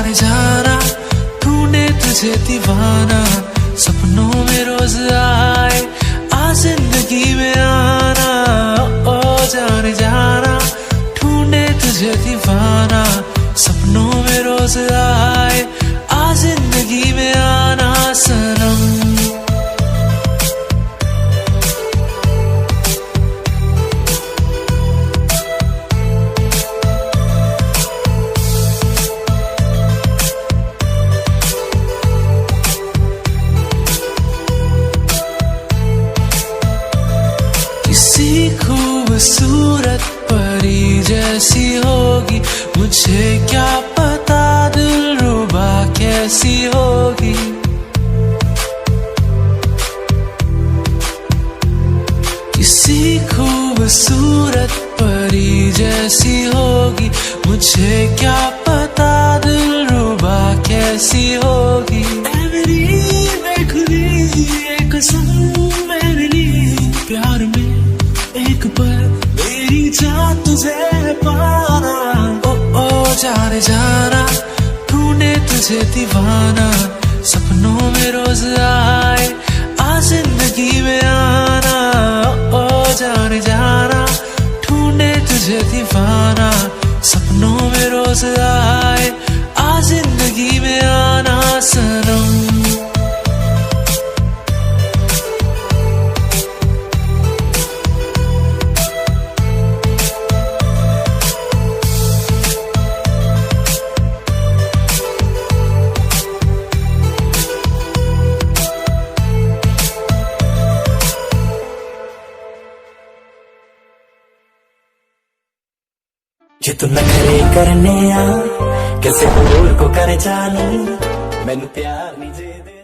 जाने जाना ढूंढे तुझे दीवाना, सपनों में रोज आए आ जिंदगी में आना। ओ जाने जाना ढूंढे तुझे दीवाना, सपनों में रोज आए आ जिंदगी में आना सनम। किसी खूबसूरत परी जैसी होगी, मुझे क्या पता दिलरुबा कैसी होगी। किसी खूबसूरत परी जैसी होगी, मुझे क्या पता दिलरुबा कैसी होगी। मेरी बेखुदी एक कसम मेरे लिए, प्यार में एक पल मेरी जान तुझे पाना। ओ जाने जाना ढूंढे तुझे दीवाना, सपनों में रोज आए आ जिंदगी में आना। ओ जाने जाना ढूंढे तुझे दीवाना, सपनों में रोज आए आ जिंदगी में आना सनम। जे तू नखरे करने आ किसे होर को कर जानू, मैनू प्यार नहीं जे दे।